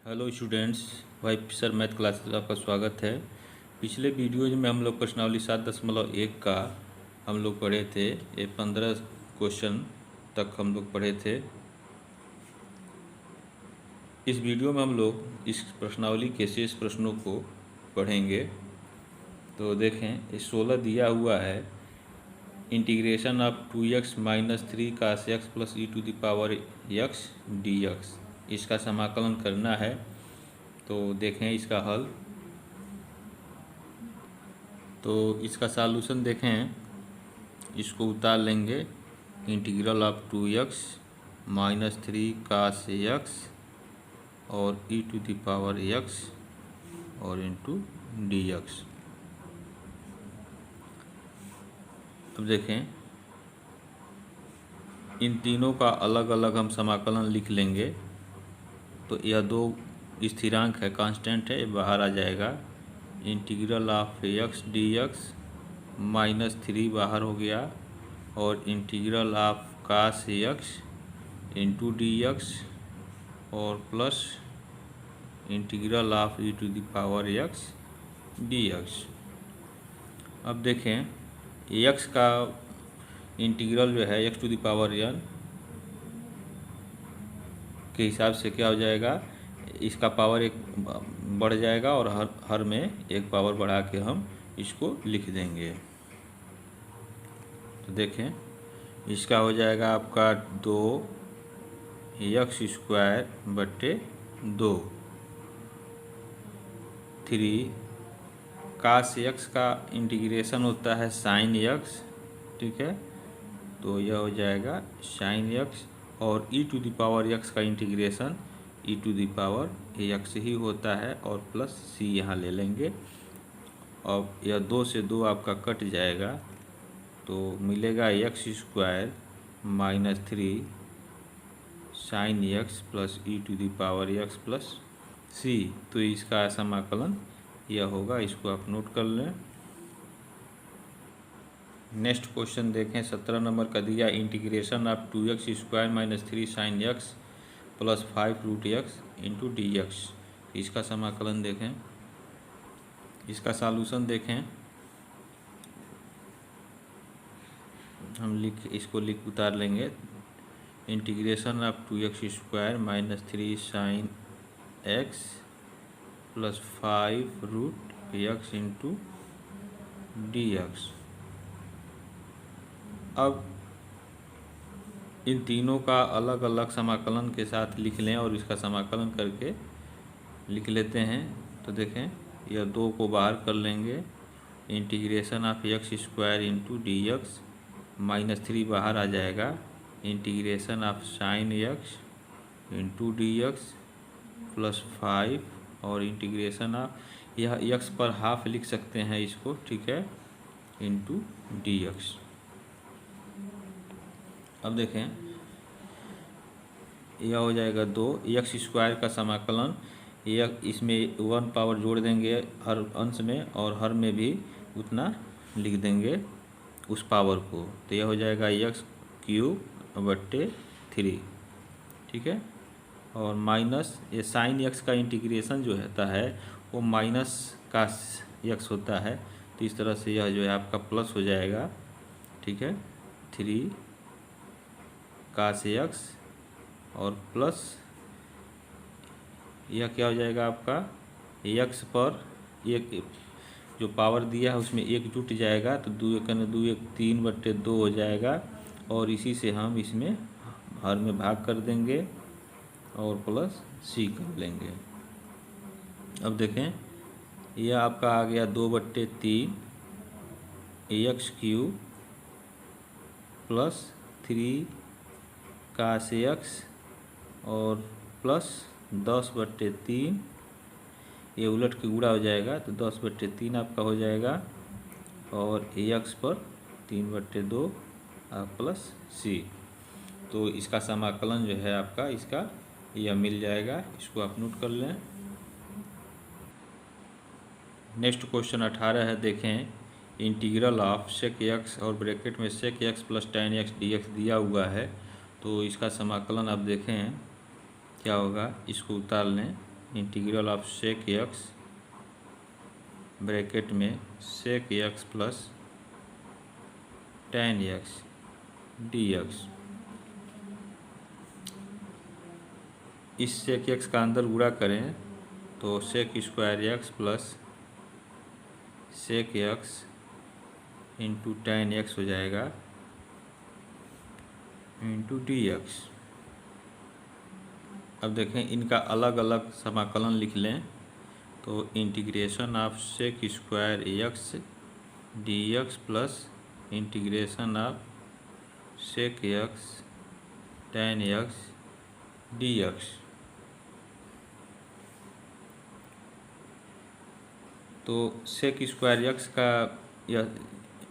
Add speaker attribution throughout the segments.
Speaker 1: Hello students, भाई sir math classes में आपका स्वागत है। पिछले वीडियो में हम लोग प्रश्नावली 7.1 का हम लोग पढ़े थे। ये 15 क्वेश्चन तक हम लोग पढ़े थे। इस वीडियो में हम लोग इस प्रश्नावली के शेष प्रश्नों को पढ़ेंगे। तो देखें, ये 16 दिया हुआ है। Integration of 2x minus 3 cos x plus e to the power x dx, इसका समाकलन करना है। तो देखें इसका हल। तो इसका सॉल्यूशन देखें, इसको उतार लेंगे। Integral of 2x minus 3 cos x और ई टू द पावर x और इंटू dx। अब देखें, इन तीनों का अलग अलग हम समाकलन लिख लेंगे। तो यह दो स्थिरांक है, कांस्टेंट है, ये बाहर आ जाएगा। Integral of x dx minus 3 बाहर हो गया और integral of cos x into dx और plus integral of e to the power x dx। अब देखें, x का इंटीग्रल जो है x to the power n के हिसाब से क्या हो जाएगा, इसका पावर एक बढ़ जाएगा और हर में एक पावर बढ़ा के हम इसको लिख देंगे। तो देखें, इसका हो जाएगा आपका 2x स्क्वायर बट्टे 2, 3 cos x का इंटीग्रेशन होता है sin x, ठीक है। तो यह हो जाएगा sin x और e to the power x का integration e to the power x ही होता है और प्लस c यहाँ ले लेंगे। और यह 2 से 2 आपका कट जाएगा, तो मिलेगा x square minus 3 sin x plus e to the power x plus c। तो इसका समाकलन यह होगा, इसको आप नोट कर लें। नेक्स्ट क्वेश्चन देखें, 17 नंबर का दिया। Integration of 2x square minus 3 sin x plus 5 root x into dx, इसका समाकलन देखें। इसका सॉल्यूशन देखें, हम इसको उतार लेंगे। Integration of 2x square minus 3 sin x plus 5 root x into dx। अब इन तीनों का अलग अलग समाकलन के साथ लिख लें और इसका समाकलन करके लिख लेते हैं। तो देखें, यह 2 को बाहर कर लेंगे। Integration of x square into dx minus 3 बाहर आ जाएगा। Integration of sin x into dx plus 5 और इंटीग्रेशन ऑफ यह x पर हाफ लिख सकते हैं इसको, ठीक है, इंटू dx। अब देखें, यह हो जाएगा 2x स्क्वायर का समाकलन। यह इसमें 1 पावर जोड़ देंगे हर अंश में और हर में भी उतना लिख देंगे उस पावर को। तो यह हो जाएगा x क्यूब बट्टे 3, ठीक है। और माइनस ये साइन x का इंटीग्रेशन जो होता है वो माइनस का x होता है। तो इस तरह से यह जो है आपका प्लस हो जाएगा, ठीक है। 3 cos x और प्लस यह क्या हो जाएगा आपका, x पर एक जो पावर दिया है उसमें एक जुट जाएगा, तो 2 1 3 बट्टे 2 हो जाएगा। और इसी से हम इसमें हर में भाग कर देंगे और प्लस c कर लेंगे। अब देखें, यह आपका आ गया 2 बट्टे 3 x cube plus 3 cos x और प्लस 10 बट्टे 3, ये उलट के गुणा हो जाएगा तो 10 बट्टे 3 आपका हो जाएगा और x पर 3 बट्टे 2 प्लस c। तो इसका समाकलन जो है आपका इसका यह मिल जाएगा, इसको आप नोट कर लें। नेक्स्ट क्वेश्चन 18 है। देखें, इंटीग्रल ऑफ sec x और ब्रैकेट में sec x plus tan x dx दिया हुआ है। तो इसका समाकलन आप देखें क्या होगा, इसको उतार लें। Integral of sec x bracket में sec x plus tan x d x. इस सेक एक्स का अंदर गुणा करें तो sec square x plus sec x into tan x हो जाएगा इंटू डी एक्स। अब देखें इनका अलग अलग समाकलन लिख लें तो integration of sec square x d x plus integration of sec x tan x d x. तो सेक स्क्वायर एक्स का यह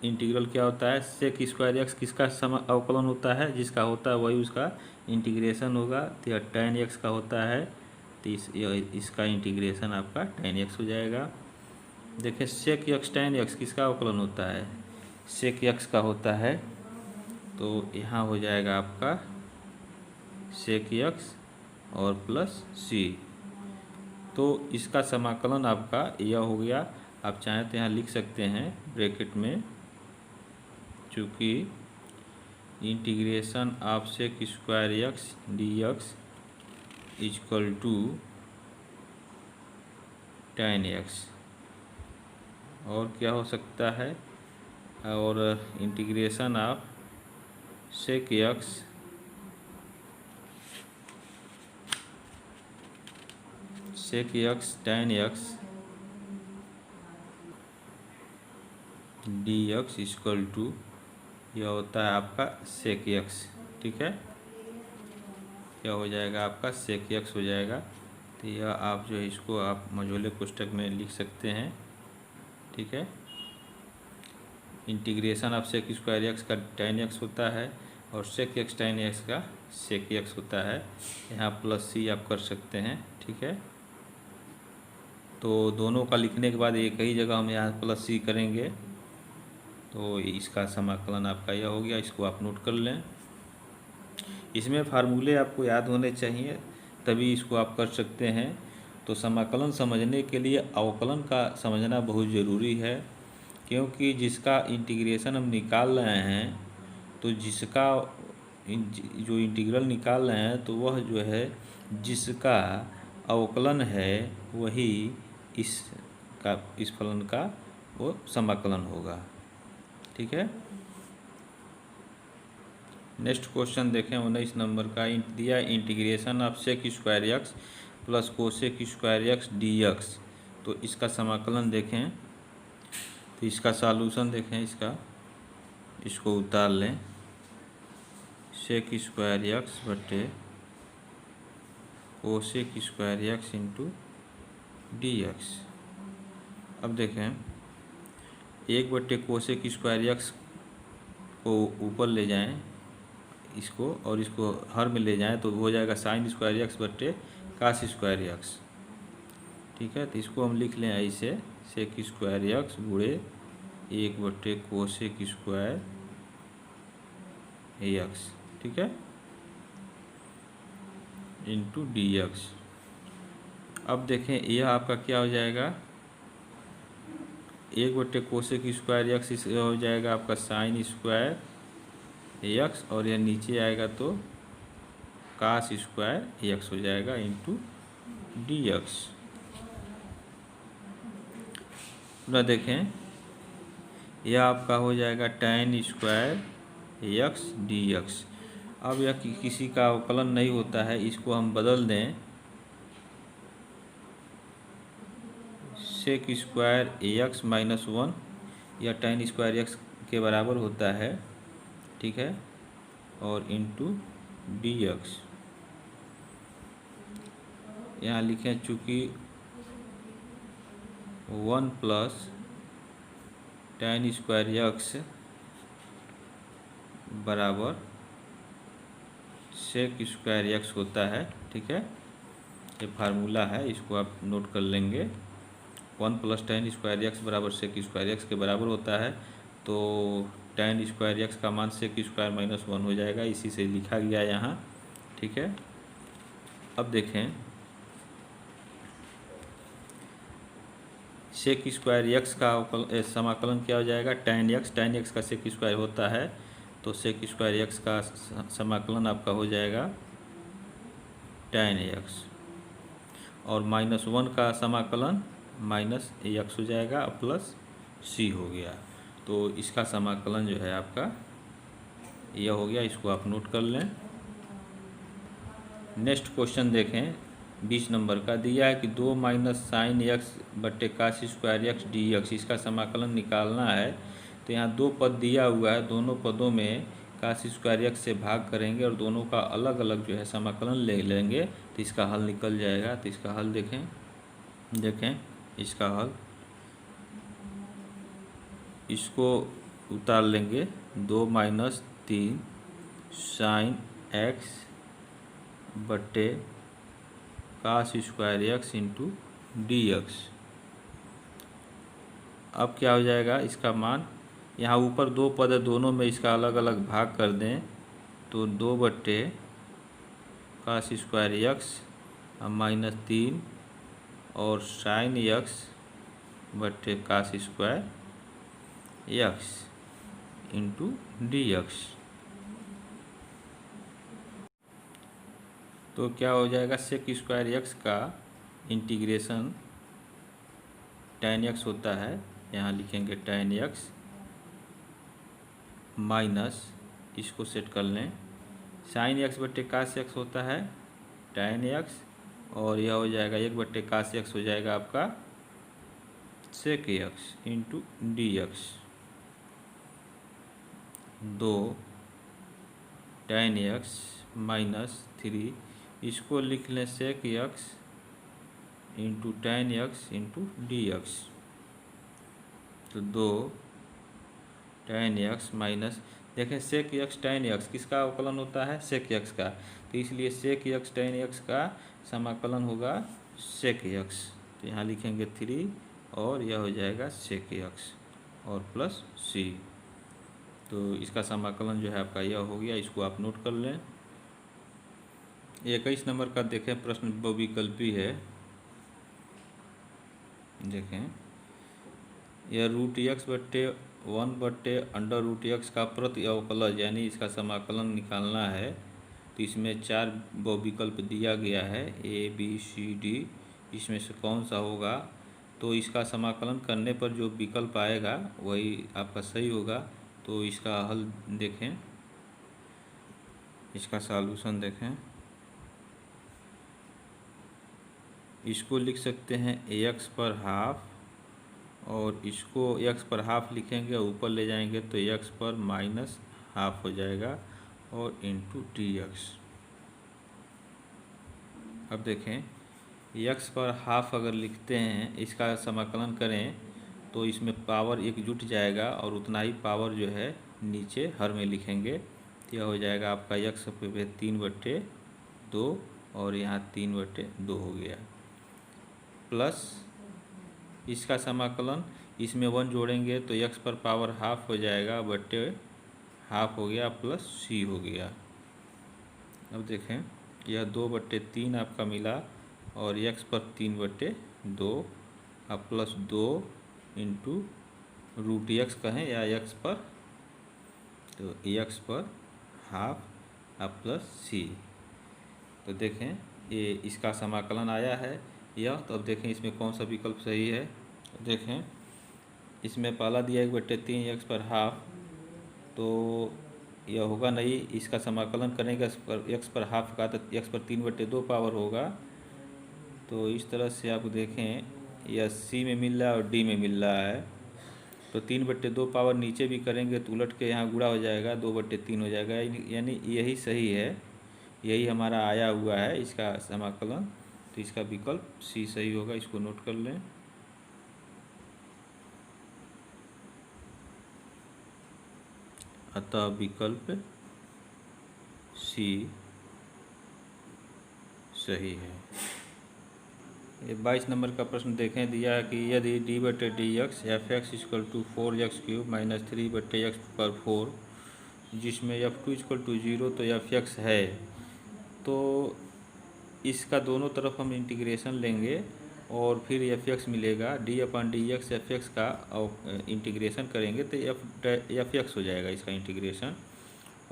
Speaker 1: इंटीग्रल क्या होता है, सेक स्क्वायर एक्स किसका अवकलन होता है, जिसका होता है वही उसका इंटीग्रेशन होगा। तो यह tan एक्स का होता है तो इसका इंटीग्रेशन आपका tan एक्स हो जाएगा। देखिए सेक एक्स tan एक्स किसका अवकलन होता है, सेक एक्स का होता है। तो यहाँ हो जाएगा आपका सेक एक्स और प्लस सी। तो इसका समाकलन आपका यह हो गया। आप चाहें तो यहाँ लिख सकते हैं ब्रैकेट में, चूँकि integration of sec square x d x equal to tan x. और क्या हो सकता है, और integration of sec x tan x d x equal to यह होता है आपका सेक एक्स। ठीक है, क्या हो जाएगा आपका सेक एक्स हो जाएगा। तो यह आप जो है इसको आप मझोले पुस्तक में लिख सकते हैं। ठीक है, integration of sec square x का tan एक्स होता है और सेक एक्स tan एक्स का सेक एक्स होता है। यहाँ प्लस सी आप कर सकते हैं। ठीक है, तो दोनों का लिखने के बाद एक ही जगह हम यहाँ प्लस सी करेंगे तो इसका समाकलन आपका यह हो गया। इसको आप नोट कर लें। इसमें फार्मूले आपको याद होने चाहिए तभी इसको आप कर सकते हैं। तो समाकलन समझने के लिए अवकलन का समझना बहुत ज़रूरी है, क्योंकि जिसका इंटीग्रेशन हम निकाल रहे हैं तो जिसका जो इंटीग्रल निकाल रहे हैं तो वह जो है जिसका अवकलन है वही इस फलन का वो समाकलन होगा। ठीक है, नेक्स्ट क्वेश्चन देखें 19 नंबर का। दिया integration of sec square x plus cosec square x d x. तो इसका समाकलन देखें तो इसका सॉल्यूशन देखें, इसको उतार लें सेक स्क्वायर एक्स बटे cosec square x into d x. अब देखें 1 बटे कोसेक स्क्वायर एक्स को ऊपर ले जाएं इसको और इसको हर में ले जाएं तो हो जाएगा साइन स्क्वायर एक्स बटे कास स्क्वायर एक्स। ठीक है, तो इसको हम लिख लें ऐसे सेक स्क्वायर एक्स गुणे 1 बटे कोसेक स्क्वायर एक्स। ठीक है, इंटू डी एक्स। अब देखें यह आपका क्या हो जाएगा, 1 बटे कोसेक स्क्वायर एक्स हो जाएगा आपका साइन स्क्वायर एक्स और यह नीचे आएगा तो कास स्क्वायर एक्स हो जाएगा इंटू डी एक्स। पूरा देखें यह आपका हो जाएगा tan square x d x. अब यह किसी का अवकलन नहीं होता है, इसको हम बदल दें सेक स्क्वायर एक्स माइनस 1 या tan स्क्वायर एक्स के बराबर होता है। ठीक है, और इंटू डी एक्स यहाँ लिखें, चूँकि 1 प्लस tan स्क्वायर एक्स बराबर सेक स्क्वायर एक्स होता है। ठीक है, ये फार्मूला है, इसको आप नोट कर लेंगे। 1 प्लस tan स्क्वायर एक्स बराबर सेक स्क्वायर एक्स के बराबर होता है। तो tan स्क्वायर एक्स का मान सेक स्क्वायर माइनस 1 हो जाएगा, इसी से लिखा गया यहाँ। ठीक है, अब देखें सेक स्क्वायर यक्स का समाकलन क्या हो जाएगा, tan x का सेक स्क्वायर होता है, तो सेक स्क्वायर यक्स का समाकलन आपका हो जाएगा tan x, और -1 का समाकलन -x हो जाएगा प्लस c हो गया। तो इसका समाकलन जो है आपका यह हो गया, इसको आप नोट कर लें। नेक्स्ट क्वेश्चन देखें, 20 नंबर का दिया है कि 2 माइनस साइन एक्स बट्टे cos square x d x, इसका समाकलन निकालना है। तो यहाँ दो पद दिया हुआ है, दोनों पदों में कास स्क्वायर एक्स से भाग करेंगे और दोनों का अलग अलग जो है समाकलन ले लेंगे, तो इसका हल निकल जाएगा। तो इसका हल देखें इसका हल, इसको उतार लेंगे, 2 माइनस 3 साइन एक्स बट्टे cos square x into d x. अब क्या हो जाएगा, इसका मान यहाँ ऊपर दो पद है, दोनों में इसका अलग अलग भाग कर दें, तो 2 बट्टे कास स्क्वायर एक्स -3 और साइन एक्स बट्टे cos square x into d x. तो क्या हो जाएगा, सेक स्क्वायर एक्स का इंटीग्रेशन tan x होता है, यहाँ लिखेंगे tan x माइनस, इसको सेट कर लें, साइन एक्स बट्टे कास एक्स होता है tan x, और यह हो जाएगा 1 बट्टे कास एक्स हो जाएगा आपका sec x into d x. 2 tan x -3, इसको लिख लें sec x into tan x into d x. तो 2 tan x माइनस, देखें सेक एक्स tan x किसका अवकलन होता है, सेक एक्स का, तो इसलिए सेक एक्स tan x का समाकलन होगा सेक एक्स। तो यहाँ लिखेंगे 3 और यह हो जाएगा सेक एक्स और प्लस c। तो इसका समाकलन जो है आपका यह हो गया, इसको आप नोट कर लें। 21 नंबर का देखें प्रश्न बहुविकल्पी है। देखें, यह √x बट्टे 1 बट्टे √x का प्रति अवकलज यानी इसका समाकलन निकालना है। तो इसमें 4 बहुविकल्प दिया गया है, a b c d, इसमें से कौन सा होगा। तो इसका समाकलन करने पर जो विकल्प आएगा वही आपका सही होगा। तो इसका हल देखें, इसका सॉल्यूशन देखें, इसको लिख सकते हैं x पर हाफ, और इसको x पर हाफ लिखेंगे, ऊपर ले जाएंगे तो x पर माइनस हाफ हो जाएगा और इंटू डी एक्स। अब देखें, x पर हाफ अगर लिखते हैं, इसका समाकलन करें तो इसमें पावर एक जुट जाएगा और उतना ही पावर जो है नीचे हर में लिखेंगे। तो यह हो जाएगा आपका x पे 3/2 और यहाँ 3/2 हो गया, प्लस इसका समाकलन, इसमें 1 जोड़ेंगे तो x पर पावर हाफ हो जाएगा, बट्टे हाफ हो गया, प्लस c हो गया। अब देखें, यह 2/3 आपका मिला और x पर 3/2 अब प्लस 2 इंटू √x कहें या x पर, तो x पर हाफ अब प्लस c। तो देखें ये इसका समाकलन आया है यह। तो अब देखें इसमें कौन सा विकल्प सही है। देखें, इसमें पहला दिया 1/3 x पर हाफ, तो यह होगा नहीं, इसका समाकलन करेंगे x पर हाफ का, तो x पर 3/2 पावर होगा। तो इस तरह से आप देखें, यह c में मिल रहा है और d में मिल रहा है, तो 3/2 पावर नीचे भी करेंगे तो उलट के यहाँ गुणा हो जाएगा, 2/3 हो जाएगा, यानी यही सही है, यही हमारा आया हुआ है इसका समाकलन। तो इसका विकल्प सी सही होगा, इसको नोट कर लें। अतः विकल्प सी सही है। ये 22 नंबर का प्रश्न देखें, दिया है कि यदि d/dx f(x = 4x³ - 3/x/4), जिसमें f2 = 0 तो f(x) है, तो इसका दोनों तरफ हम इंटीग्रेशन लेंगे और फिर एफ एक्स मिलेगा, डी अपन डी एक्स एफ एक्स का और इंटीग्रेशन करेंगे तो एफ एक्स हो जाएगा इसका इंटीग्रेशन।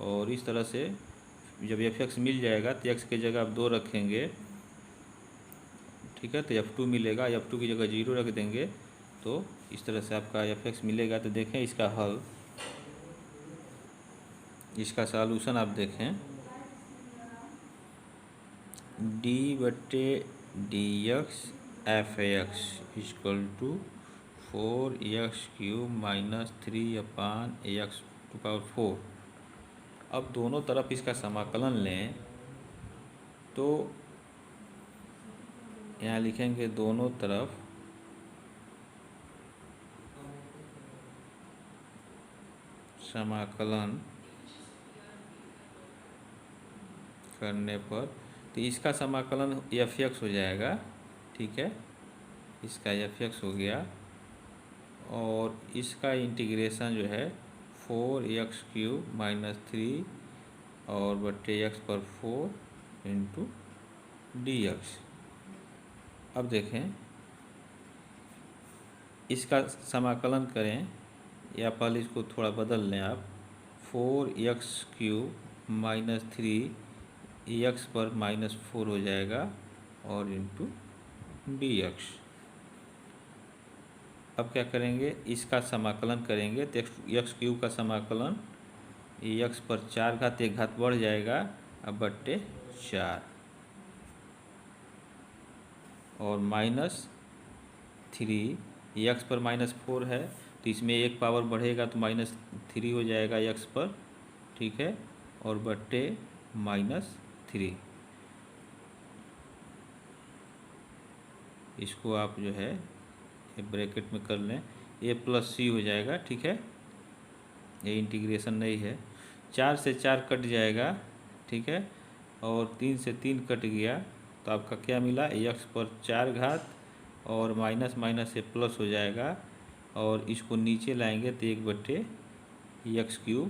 Speaker 1: और इस तरह से जब एफ एक्स मिल जाएगा तो एक्स की जगह आप 2 रखेंगे, ठीक है, तो एफ टू मिलेगा, एफ टू की जगह 0 रख देंगे, तो इस तरह से आपका एफ एक्स मिलेगा। तो देखें इसका हल, इसका सॉल्यूशन आप देखें, डी बटे d x f x equal to 4x³ minus 3/x⁴। अब दोनों तरफ इसका समाकलन लें तो यहाँ लिखेंगे दोनों तरफ समाकलन करने पर तो इसका समाकलन एफ एक्स हो जाएगा, ठीक है, इसका एफ एक्स हो गया और इसका इंटीग्रेशन जो है 4x³ माइनस 3 और बटे x/4 इंटू डी एक्स। अब देखें इसका समाकलन करें, या पहले इसको थोड़ा बदल लें आप, 4x³ माइनस 3 x/-4 हो जाएगा और इंटू डी एक्स। अब क्या करेंगे, इसका समाकलन करेंगे तो x³ का समाकलन x/4 एक घात बढ़ जाएगा अब बट्टे 4 और माइनस 3 x/-4 है तो इसमें एक पावर बढ़ेगा तो -3 हो जाएगा x पर, ठीक है, और बट्टे -3। इसको आप जो है ब्रैकेट में कर लें, a + c हो जाएगा, ठीक है, ये इंटीग्रेशन नहीं है। 4 से 4 कट जाएगा, ठीक है, और 3 से 3 कट गया तो आपका क्या मिला, x/4 और माइनस माइनस से प्लस हो जाएगा और इसको नीचे लाएंगे तो 1/x³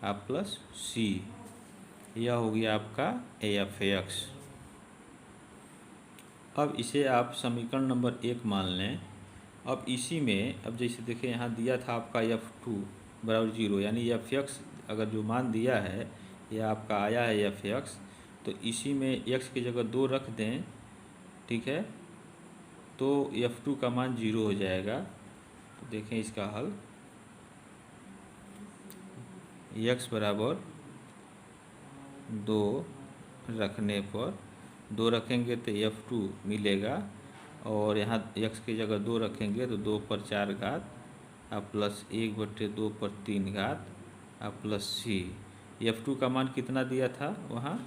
Speaker 1: आप प्लस c, यह हो गया आपका एफ एक्स। अब इसे आप समीकरण नंबर 1 मान लें। अब इसी में अब जैसे देखें यहाँ दिया था आपका f2 = 0, यानी एफ एक्स अगर जो मान दिया है यह आपका आया है एफ एक्स, तो इसी में x की जगह 2 रख दें, ठीक है, तो f2 का मान 0 हो जाएगा। तो देखें इसका हल, x = 2 रखने पर 2 रखेंगे तो f2 मिलेगा और यहाँ x की जगह 2 रखेंगे तो 2/4 आप प्लस 1/2/3 आप प्लस c। f2 का मान कितना दिया था वहाँ,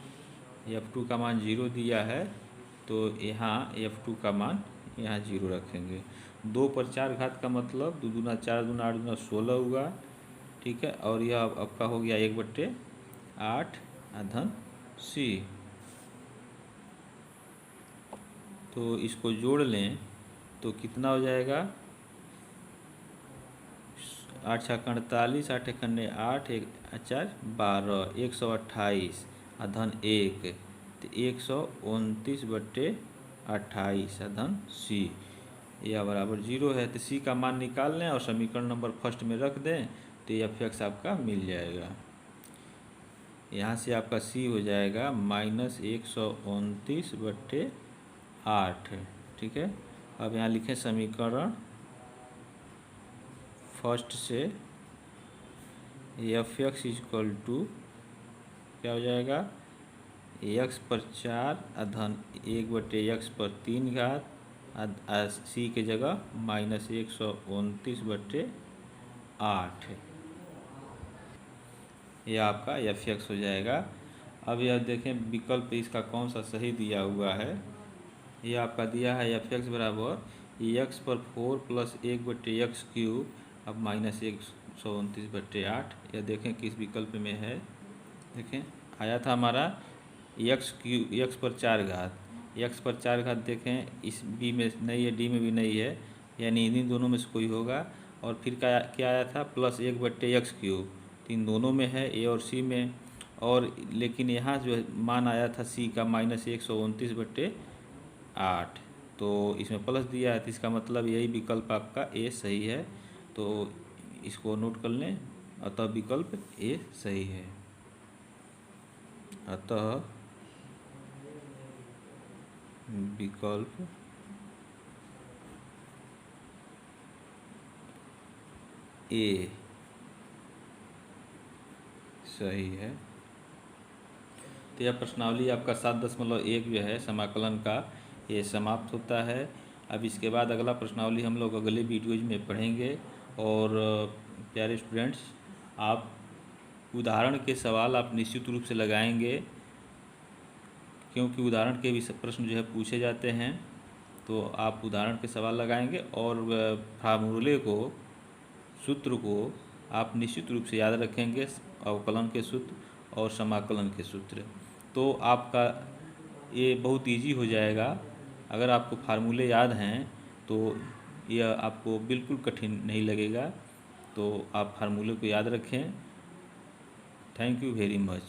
Speaker 1: f2 का मान 0 दिया है तो यहाँ f2 का मान यहाँ 0 रखेंगे। 2/4 का मतलब 2 दूना 4 दूना 8 दूना 16 हुआ, ठीक है, और यह आपका हो गया 1/8 धन c। तो इसको जोड़ लें तो कितना हो जाएगा, 8 × 48 8 × 8 4 12 128 धन 1 तो 129/28 धन c, यह बराबर 0 है। तो c का मान निकाल लें और समीकरण नंबर फर्स्ट में रख दें तो एफ एक्स आपका मिल जाएगा। यहाँ से आपका c हो जाएगा -129/8, ठीक है। अब यहाँ लिखें समीकरण फर्स्ट से एफ एक्स = क्या हो जाएगा, x/4 धन 1/x/3 c के जगह -129/8, यह आपका एफ एक्स हो जाएगा। अब यह देखें विकल्प इसका कौन सा सही दिया हुआ है। यह आपका दिया है एफ एक्स = x/4 + 1/x³ अब -129/8। यह देखें किस विकल्प में है, देखें आया था हमारा x/4 देखें इस बी में नहीं है, डी में भी नहीं है, यानी इन्हीं दोनों में से कोई होगा। और फिर क्या आया था, +1/x³, तो इन दोनों में है, ए और सी में, और लेकिन यहाँ जो मान आया था सी का -129/8, तो इसमें प्लस दिया है, तो इसका मतलब यही विकल्प आपका ए सही है। तो इसको नोट कर लें, अतः विकल्प ए सही है। अतः विकल्प ए सही है। तो यह प्रश्नावली आपका 7.1 जो है समाकलन का ये समाप्त होता है। अब इसके बाद अगला प्रश्नावली हम लोग अगले वीडियोज में पढ़ेंगे। और प्यारे स्टूडेंट्स, आप उदाहरण के सवाल आप निश्चित रूप से लगाएंगे, क्योंकि उदाहरण के भी प्रश्न जो है पूछे जाते हैं। तो आप उदाहरण के सवाल लगाएंगे और फार्मूले को, सूत्र को आप निश्चित रूप से याद रखेंगे, अवकलन के सूत्र और समाकलन के सूत्र। तो आपका ये बहुत इजी हो जाएगा। अगर आपको फार्मूले याद हैं तो यह आपको बिल्कुल कठिन नहीं लगेगा। तो आप फार्मूले को याद रखें। Thank you very much.